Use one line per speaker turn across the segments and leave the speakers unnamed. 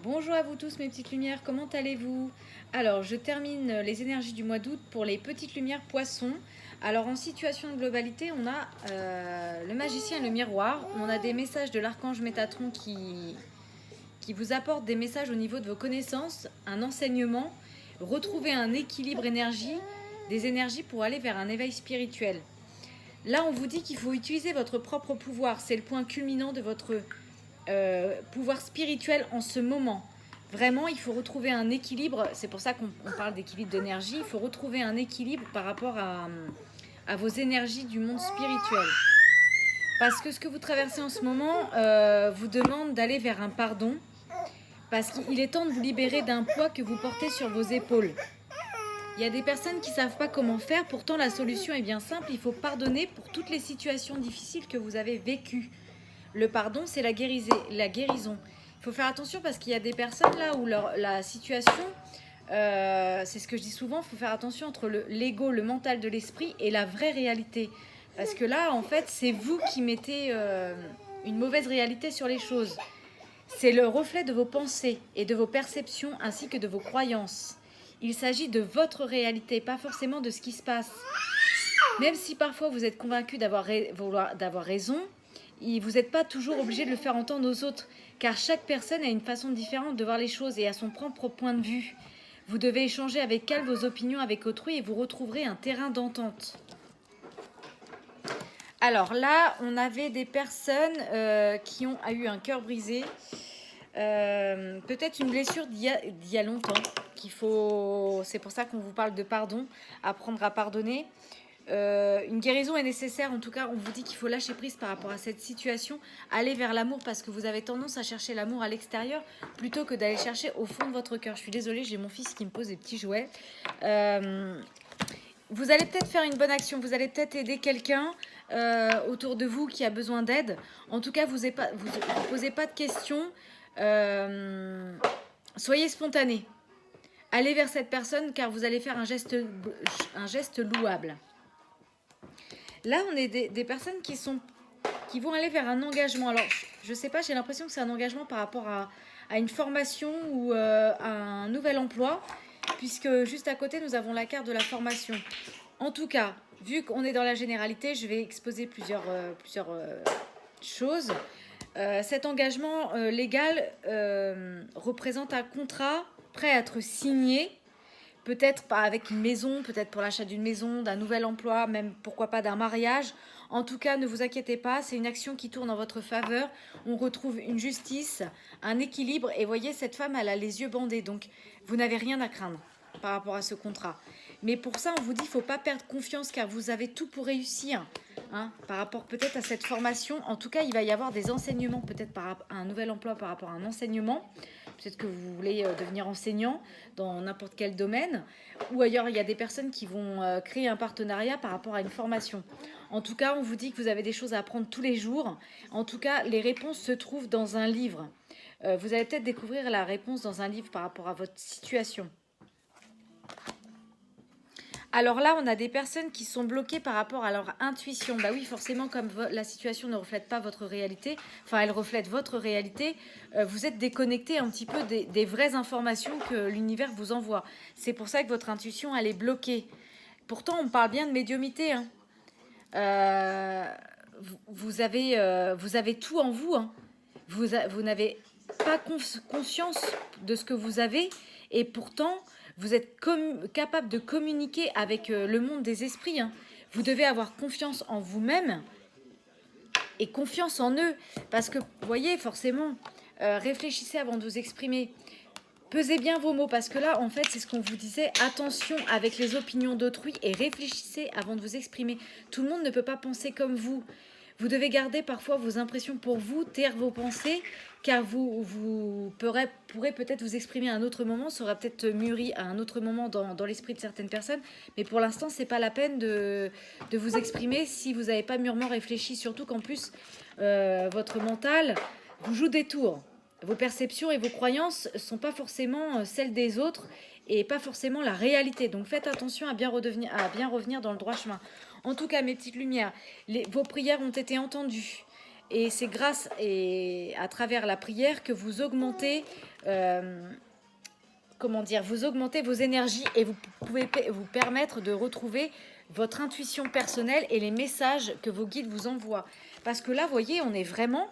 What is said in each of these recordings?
Bonjour à vous tous mes petites lumières, comment allez-vous? Alors je termine les énergies du mois d'août pour les petites lumières poissons. Alors en situation de globalité, on a le magicien et le miroir. On a des messages de l'archange Métatron qui vous apporte des messages au niveau de vos connaissances, un enseignement, retrouver un équilibre des énergies pour aller vers un éveil spirituel. Là on vous dit qu'il faut utiliser votre propre pouvoir, c'est le point culminant de votre pouvoir spirituel en ce moment. Vraiment, il faut retrouver un équilibre. C'est pour ça qu'on parle d'équilibre d'énergie. Il faut retrouver un équilibre par rapport à vos énergies du monde spirituel. Parce que ce que vous traversez en ce moment vous demande d'aller vers un pardon. Parce qu'il est temps de vous libérer d'un poids que vous portez sur vos épaules. Il y a des personnes qui ne savent pas comment faire. Pourtant, la solution est bien simple. Il faut pardonner pour toutes les situations difficiles que vous avez vécues. Le pardon, c'est la guérison. Il faut faire attention parce qu'il y a des personnes là où la situation, c'est ce que je dis souvent, il faut faire attention entre l'ego, le mental de l'esprit et la vraie réalité. Parce que là, en fait, c'est vous qui mettez une mauvaise réalité sur les choses. C'est le reflet de vos pensées et de vos perceptions ainsi que de vos croyances. Il s'agit de votre réalité, pas forcément de ce qui se passe. Même si parfois vous êtes convaincu d'avoir raison, vous n'êtes pas toujours obligé de le faire entendre aux autres, car chaque personne a une façon différente de voir les choses et a son propre point de vue. Vous devez échanger avec elle vos opinions avec autrui et vous retrouverez un terrain d'entente. Alors là, on avait des personnes qui ont eu un cœur brisé, peut-être une blessure d'il y a longtemps. C'est pour ça qu'on vous parle de pardon, apprendre à pardonner. Une guérison est nécessaire. En tout cas, on vous dit qu'il faut lâcher prise par rapport à cette situation, aller vers l'amour parce que vous avez tendance à chercher l'amour à l'extérieur plutôt que d'aller chercher au fond de votre cœur. Je suis désolée, j'ai mon fils qui me pose des petits jouets. Vous allez peut-être faire une bonne action, vous allez peut-être aider quelqu'un autour de vous qui a besoin d'aide. En tout cas, vous ne posez pas de questions. Soyez spontané. Allez vers cette personne car vous allez faire un geste louable. Là, on est des personnes qui vont aller vers un engagement. Alors, je ne sais pas, j'ai l'impression que c'est un engagement par rapport à une formation ou à un nouvel emploi, puisque juste à côté, nous avons la carte de la formation. En tout cas, vu qu'on est dans la généralité, je vais exposer plusieurs choses. Cet engagement légal représente un contrat prêt à être signé. Peut-être pas avec une maison, peut-être pour l'achat d'une maison, d'un nouvel emploi, même pourquoi pas d'un mariage. En tout cas, ne vous inquiétez pas, c'est une action qui tourne en votre faveur. On retrouve une justice, un équilibre. Et voyez, cette femme, elle a les yeux bandés. Donc, vous n'avez rien à craindre par rapport à ce contrat. Mais pour ça, on vous dit qu'il ne faut pas perdre confiance car vous avez tout pour réussir. Par rapport peut-être à cette formation. En tout cas, il va y avoir des enseignements, peut-être par rapport à un nouvel emploi, par rapport à un enseignement. Peut-être que vous voulez devenir enseignant dans n'importe quel domaine. Ou ailleurs, il y a des personnes qui vont créer un partenariat par rapport à une formation. En tout cas, on vous dit que vous avez des choses à apprendre tous les jours. En tout cas, les réponses se trouvent dans un livre. Vous allez peut-être découvrir la réponse dans un livre par rapport à votre situation. Alors là, on a des personnes qui sont bloquées par rapport à leur intuition. Bah oui, forcément, comme la situation ne reflète pas votre réalité, enfin, elle reflète votre réalité, vous êtes déconnecté un petit peu des vraies informations que l'univers vous envoie. C'est pour ça que votre intuition, elle est bloquée. Pourtant, on parle bien de médiumnité. Vous avez tout en vous. Vous n'avez pas conscience de ce que vous avez et pourtant vous êtes capable de communiquer avec le monde des esprits. Vous devez avoir confiance en vous-même et confiance en eux. Parce que, vous voyez, forcément, réfléchissez avant de vous exprimer. Pesez bien vos mots parce que là, en fait, c'est ce qu'on vous disait. Attention avec les opinions d'autrui et réfléchissez avant de vous exprimer. Tout le monde ne peut pas penser comme vous. Vous devez garder parfois vos impressions pour vous, taire vos pensées, car vous pourrez peut-être vous exprimer à un autre moment. Ça aura peut-être mûri à un autre moment dans l'esprit de certaines personnes. Mais pour l'instant, ce n'est pas la peine de vous exprimer si vous n'avez pas mûrement réfléchi. Surtout qu'en plus, votre mental vous joue des tours. Vos perceptions et vos croyances ne sont pas forcément celles des autres et pas forcément la réalité. Donc faites attention à bien revenir dans le droit chemin. En tout cas, mes petites lumières, vos prières ont été entendues. Et c'est grâce et à travers la prière que vous augmentez comment dire, vous augmentez vos énergies et vous pouvez vous permettre de retrouver votre intuition personnelle et les messages que vos guides vous envoient. Parce que là, vous voyez, on est vraiment...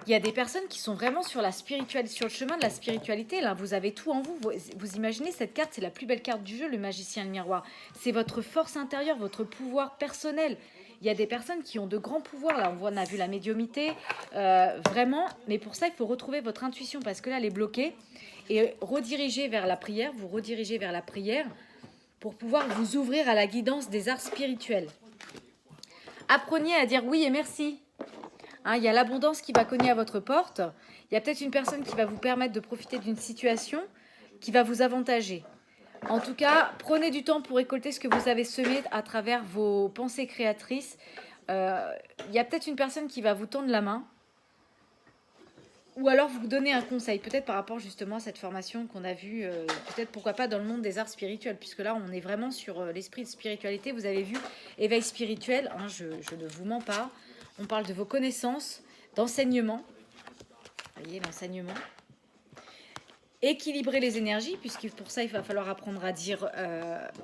Il y a des personnes qui sont vraiment sur la spiritualité, sur le chemin de la spiritualité. Là, vous avez tout en vous. Vous imaginez, cette carte, c'est la plus belle carte du jeu, le magicien, le miroir. C'est votre force intérieure, votre pouvoir personnel. Il y a des personnes qui ont de grands pouvoirs. Là, on a vu la médiumnité, vraiment. Mais pour ça, il faut retrouver votre intuition parce que là, elle est bloquée. Et rediriger vers la prière, vous redirigez vers la prière pour pouvoir vous ouvrir à la guidance des arts spirituels. Apprenez à dire oui et merci. Hein, il y a l'abondance qui va cogner à votre porte. Il y a peut-être une personne qui va vous permettre de profiter d'une situation qui va vous avantager. En tout cas, prenez du temps pour récolter ce que vous avez semé à travers vos pensées créatrices. Il y a peut-être une personne qui va vous tendre la main. Ou alors vous donner un conseil, peut-être par rapport justement à cette formation qu'on a vue, peut-être pourquoi pas dans le monde des arts spirituels, puisque là on est vraiment sur l'esprit de spiritualité. Vous avez vu, éveil spirituel, hein, je ne vous mens pas. On parle de vos connaissances, d'enseignement. Vous voyez, l'enseignement. Équilibrer les énergies, puisque pour ça il va falloir apprendre à dire,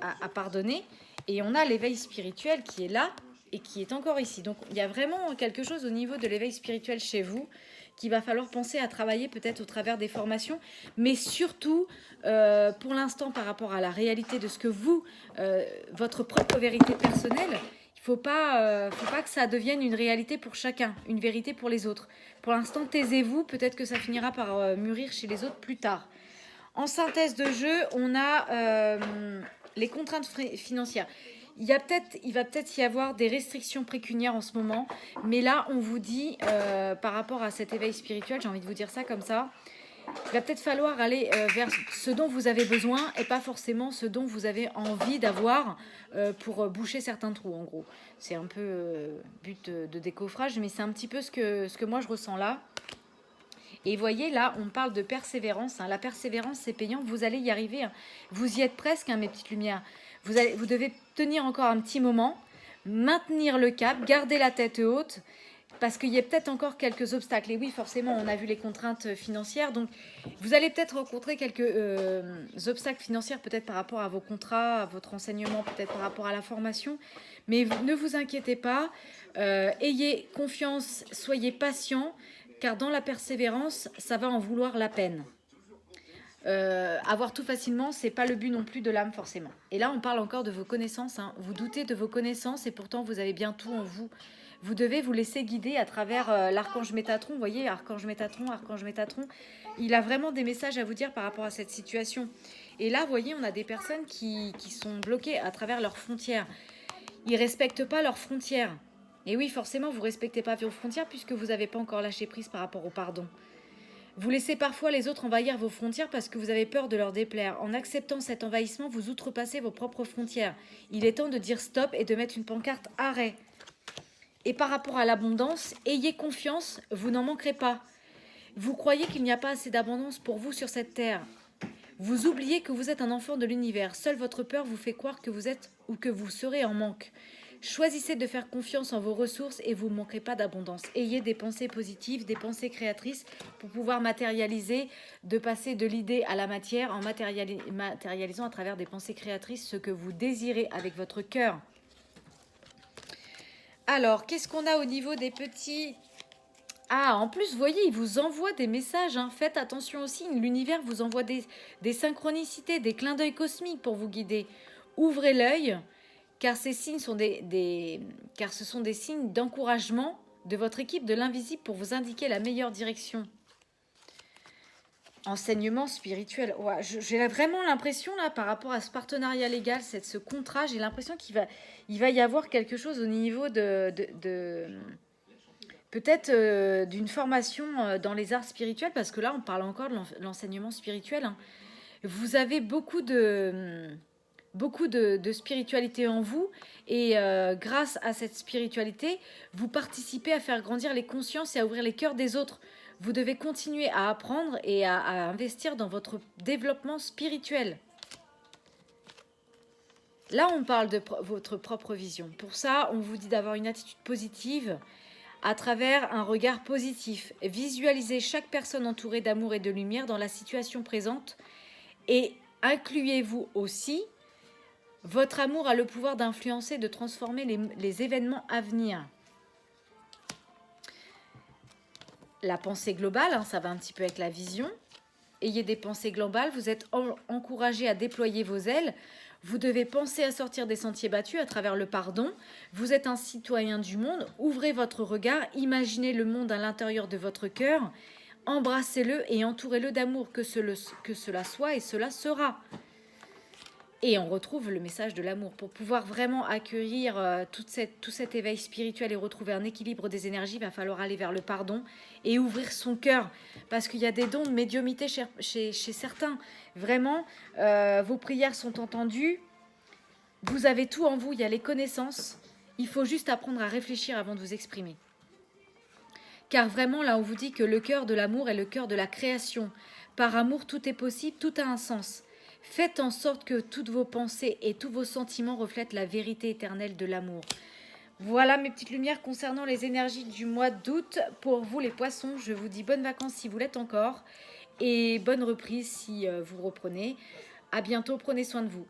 à pardonner. Et on a l'éveil spirituel qui est là et qui est encore ici. Donc il y a vraiment quelque chose au niveau de l'éveil spirituel chez vous qu'il va falloir penser à travailler peut-être au travers des formations, mais surtout pour l'instant par rapport à la réalité de ce que vous, votre propre vérité personnelle, il faut pas que ça devienne une réalité pour chacun, une vérité pour les autres. Pour l'instant, taisez-vous, peut-être que ça finira par mûrir chez les autres plus tard. En synthèse de jeu, on a les contraintes financières. Il va peut-être y avoir des restrictions pécuniaires en ce moment, mais là, on vous dit, par rapport à cet éveil spirituel, j'ai envie de vous dire ça comme ça, il va peut-être falloir aller vers ce dont vous avez besoin et pas forcément ce dont vous avez envie d'avoir pour boucher certains trous, en gros. C'est un peu but de décoffrage, mais c'est un petit peu ce que moi je ressens là. Et vous voyez, là, on parle de persévérance. Hein. La persévérance, c'est payant. Vous allez y arriver. Hein. Vous y êtes presque, hein, mes petites lumières. Vous devez tenir encore un petit moment, maintenir le cap, garder la tête haute, parce qu'il y a peut-être encore quelques obstacles. Et oui, forcément, on a vu les contraintes financières. Donc, vous allez peut-être rencontrer quelques obstacles financiers, peut-être par rapport à vos contrats, à votre enseignement, peut-être par rapport à la formation. Mais ne vous inquiétez pas. Ayez confiance, soyez patient. Car dans la persévérance, ça va en vouloir la peine. Avoir tout facilement, c'est pas le but non plus de l'âme forcément. Et là, on parle encore de vos connaissances. Hein. Vous doutez de vos connaissances et pourtant vous avez bien tout en vous. Vous devez vous laisser guider à travers l'archange Métatron. Vous voyez, archange Métatron, il a vraiment des messages à vous dire par rapport à cette situation. Et là, vous voyez, on a des personnes qui sont bloquées à travers leurs frontières. Ils respectent pas leurs frontières. Et oui, forcément, vous ne respectez pas vos frontières puisque vous n'avez pas encore lâché prise par rapport au pardon. Vous laissez parfois les autres envahir vos frontières parce que vous avez peur de leur déplaire. En acceptant cet envahissement, vous outrepassez vos propres frontières. Il est temps de dire stop et de mettre une pancarte arrêt. Et par rapport à l'abondance, ayez confiance, vous n'en manquerez pas. Vous croyez qu'il n'y a pas assez d'abondance pour vous sur cette terre. Vous oubliez que vous êtes un enfant de l'univers. Seule votre peur vous fait croire que vous êtes ou que vous serez en manque. Choisissez de faire confiance en vos ressources et vous ne manquerez pas d'abondance. Ayez des pensées positives, des pensées créatrices pour pouvoir matérialiser, de passer de l'idée à la matière en matérialisant à travers des pensées créatrices ce que vous désirez avec votre cœur. Alors, qu'est-ce qu'on a au niveau des petits... Ah, en plus, vous voyez, il vous envoie des messages. Hein. Faites attention aussi, l'univers vous envoie des synchronicités, des clins d'œil cosmiques pour vous guider. Ouvrez l'œil. Car ces signes sont car ce sont des signes d'encouragement de votre équipe de l'invisible pour vous indiquer la meilleure direction. Enseignement spirituel. Ouais, j'ai vraiment l'impression, là, par rapport à ce partenariat légal, ce contrat, j'ai l'impression qu'il va y avoir quelque chose au niveau peut-être d'une formation dans les arts spirituels, parce que là, on parle encore de l'enseignement spirituel. Hein. Vous avez beaucoup de spiritualité en vous et grâce à cette spiritualité, vous participez à faire grandir les consciences et à ouvrir les cœurs des autres. Vous devez continuer à apprendre et à investir dans votre développement spirituel. Là, on parle de votre propre vision. Pour ça, on vous dit d'avoir une attitude positive, à travers un regard positif. Visualisez chaque personne entourée d'amour et de lumière dans la situation présente et incluez-vous aussi. Votre amour a le pouvoir d'influencer, de transformer les événements à venir. La pensée globale, hein, ça va un petit peu avec la vision. Ayez des pensées globales, vous êtes encouragé à déployer vos ailes. Vous devez penser à sortir des sentiers battus à travers le pardon. Vous êtes un citoyen du monde. Ouvrez votre regard, imaginez le monde à l'intérieur de votre cœur. Embrassez-le et entourez-le d'amour, que cela soit et cela sera. Et on retrouve le message de l'amour. Pour pouvoir vraiment accueillir tout cet éveil spirituel et retrouver un équilibre des énergies, il va falloir aller vers le pardon et ouvrir son cœur. Parce qu'il y a des dons de médiumnité chez certains. Vraiment, vos prières sont entendues. Vous avez tout en vous, il y a les connaissances. Il faut juste apprendre à réfléchir avant de vous exprimer. Car vraiment, là, on vous dit que le cœur de l'amour est le cœur de la création. Par amour, tout est possible, tout a un sens. Faites en sorte que toutes vos pensées et tous vos sentiments reflètent la vérité éternelle de l'amour. Voilà mes petites lumières concernant les énergies du mois d'août. Pour vous les poissons, je vous dis bonnes vacances si vous l'êtes encore et bonne reprise si vous reprenez. À bientôt, prenez soin de vous.